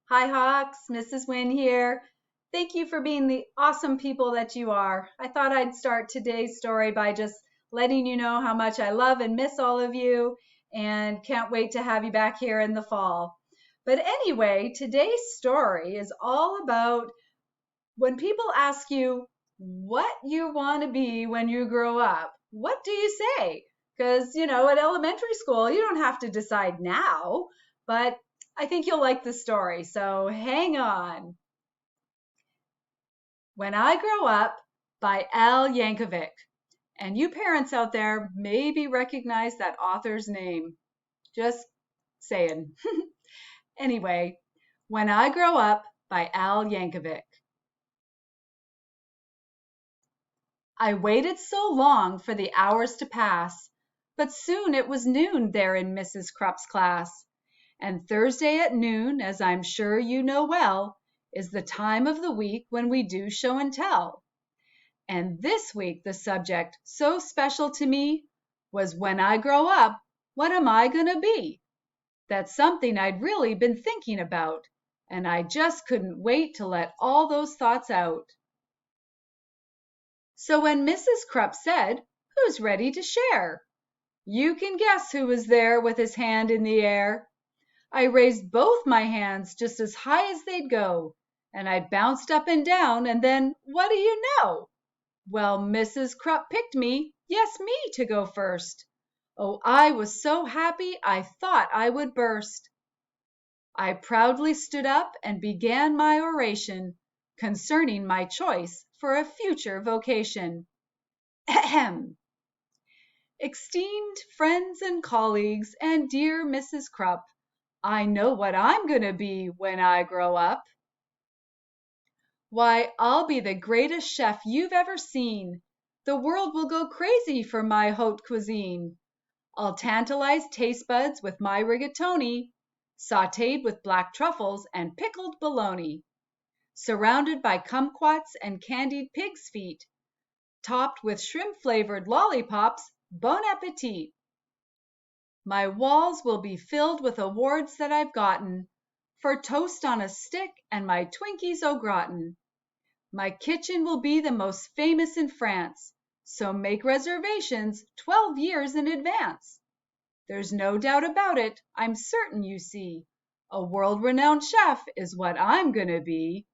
Hi, Hawks. Mrs. Wynn here. Thank you for being the awesome people that you are. I thought I'd start today's story by just letting you know how much I love and miss all of you and can't wait to have you back here in the fall. But anyway, today's story is all about when people ask you what you want to be when you grow up. What do you say? Because, at elementary school, you don't have to decide now, but I think you'll like the story, so hang on. When I Grow Up by Al Yankovic. And you parents out there maybe recognize that author's name. Just saying. Anyway, When I Grow Up by Al Yankovic. I waited so long for the hours to pass, but soon it was noon there in Mrs. Crupp's class. And Thursday at noon, as I'm sure you know well, is the time of the week when we do show and tell. And this week the subject, so special to me, was when I grow up, what am I gonna be? That's something I'd really been thinking about, and I just couldn't wait to let all those thoughts out. So when Mrs. Crupp said, "Who's ready to share?" You can guess who was there with his hand in the air. I raised both my hands just as high as they'd go, and I bounced up and down, and then, what do you know? Well, Mrs. Crupp picked me, yes, me, to go first. Oh, I was so happy I thought I would burst. I proudly stood up and began my oration concerning my choice for a future vocation. Ahem! Esteemed friends and colleagues and dear Mrs. Crupp, I know what I'm going to be when I grow up. Why, I'll be the greatest chef you've ever seen. The world will go crazy for my haute cuisine. I'll tantalize taste buds with my rigatoni, sautéed with black truffles and pickled bologna, surrounded by kumquats and candied pig's feet, topped with shrimp-flavored lollipops. Bon appetit! My walls will be filled with awards that I've gotten for toast on a stick and my Twinkies au gratin. My kitchen will be the most famous in France, so make reservations 12 years in advance. There's no doubt about it, I'm certain you see. A world-renowned chef is what I'm gonna be.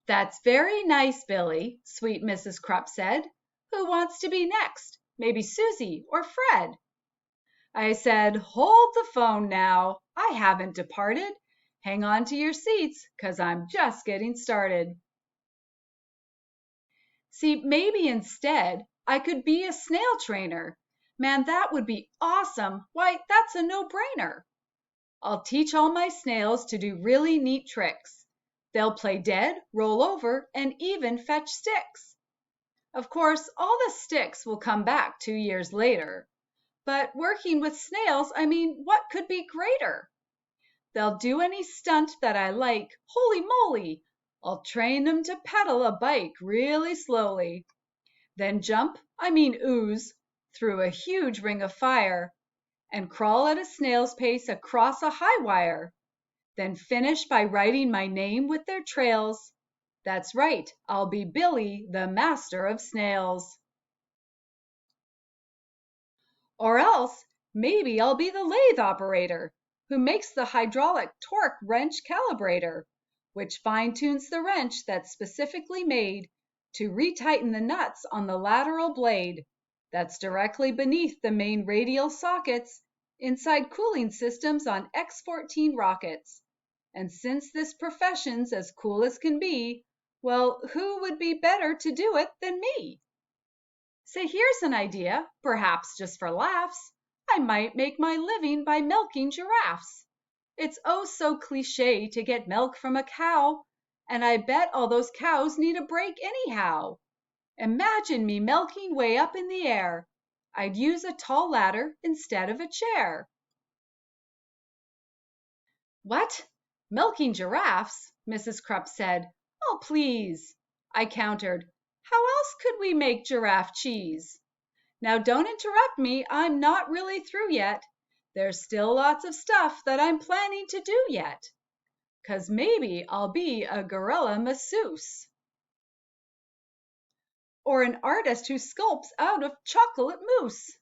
That's very nice, Billy, sweet Mrs. Crupp said. Who wants to be next? Maybe Susie or Fred? I said, hold the phone now. I haven't departed. Hang on to your seats, 'cause I'm just getting started. See, maybe instead I could be a snail trainer. Man, that would be awesome. Why, that's a no-brainer. I'll teach all my snails to do really neat tricks. They'll play dead, roll over, and even fetch sticks. Of course, all the sticks will come back 2 years later. But working with snails, what could be greater? They'll do any stunt that I like. Holy moly! I'll train them to pedal a bike really slowly. Then jump, ooze, through a huge ring of fire and crawl at a snail's pace across a high wire. Then finish by writing my name with their trails. That's right, I'll be Billy, the master of snails. Or else, maybe I'll be the lathe operator who makes the hydraulic torque wrench calibrator, which fine-tunes the wrench that's specifically made to retighten the nuts on the lateral blade that's directly beneath the main radial sockets inside cooling systems on X-14 rockets. And since this profession's as cool as can be, well, who would be better to do it than me? Say, here's an idea, perhaps just for laughs. I might make my living by milking giraffes. It's oh so cliche to get milk from a cow, and I bet all those cows need a break anyhow. Imagine me milking way up in the air. I'd use a tall ladder instead of a chair. What? Milking giraffes? Mrs. Crupp said. Oh, please. I countered. How else could we make giraffe cheese? Now don't interrupt me, I'm not really through yet. There's still lots of stuff that I'm planning to do yet, 'cause maybe I'll be a gorilla masseuse, or an artist who sculpts out of chocolate mousse,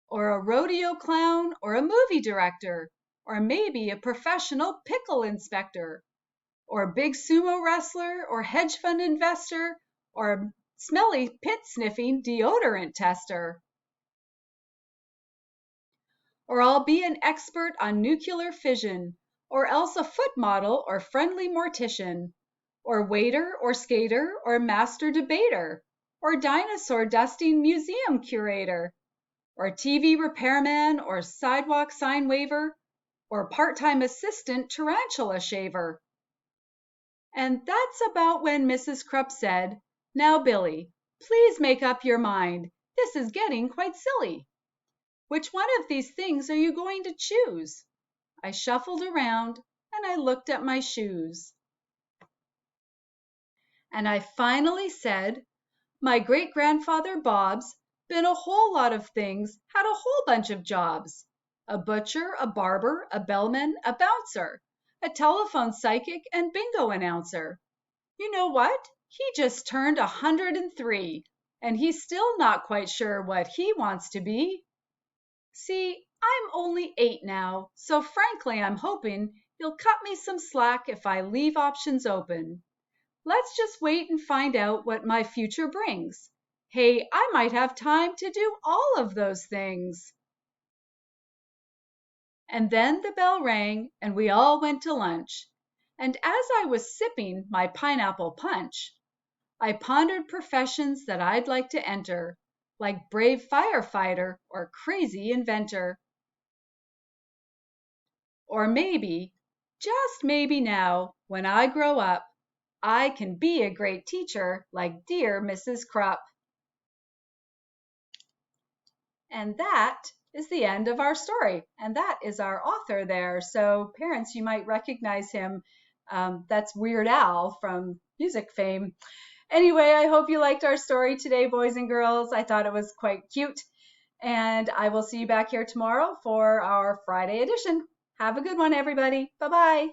or a rodeo clown, or a movie director, or maybe a professional pickle inspector, or a big sumo wrestler, or hedge fund investor, or a smelly pit sniffing deodorant tester. Or I'll be an expert on nuclear fission, or else a foot model or friendly mortician, or waiter or skater or master debater, or dinosaur dusting museum curator, or TV repairman or sidewalk sign waver, or part-time assistant tarantula shaver. And that's about when Mrs. Krupp said, "Now, Billy, please make up your mind. This is getting quite silly. Which one of these things are you going to choose?" I shuffled around and I looked at my shoes. And I finally said, "My great-grandfather Bob's been a whole lot of things, had a whole bunch of jobs. A butcher, a barber, a bellman, a bouncer, a telephone psychic, and bingo announcer. You know what? He just turned 103, and he's still not quite sure what he wants to be. See, I'm only 8 now, so frankly I'm hoping you'll cut me some slack if I leave options open. Let's just wait and find out what my future brings. Hey, I might have time to do all of those things." And then the bell rang and we all went to lunch. And as I was sipping my pineapple punch, I pondered professions that I'd like to enter, like brave firefighter or crazy inventor. Or maybe, just maybe now, when I grow up, I can be a great teacher like dear Mrs. Krupp. And that is the end of our story. And that is our author there. So parents, you might recognize him. That's Weird Al from music fame. Anyway, I hope you liked our story today, boys and girls. I thought it was quite cute. And I will see you back here tomorrow for our Friday edition. Have a good one, everybody. Bye-bye.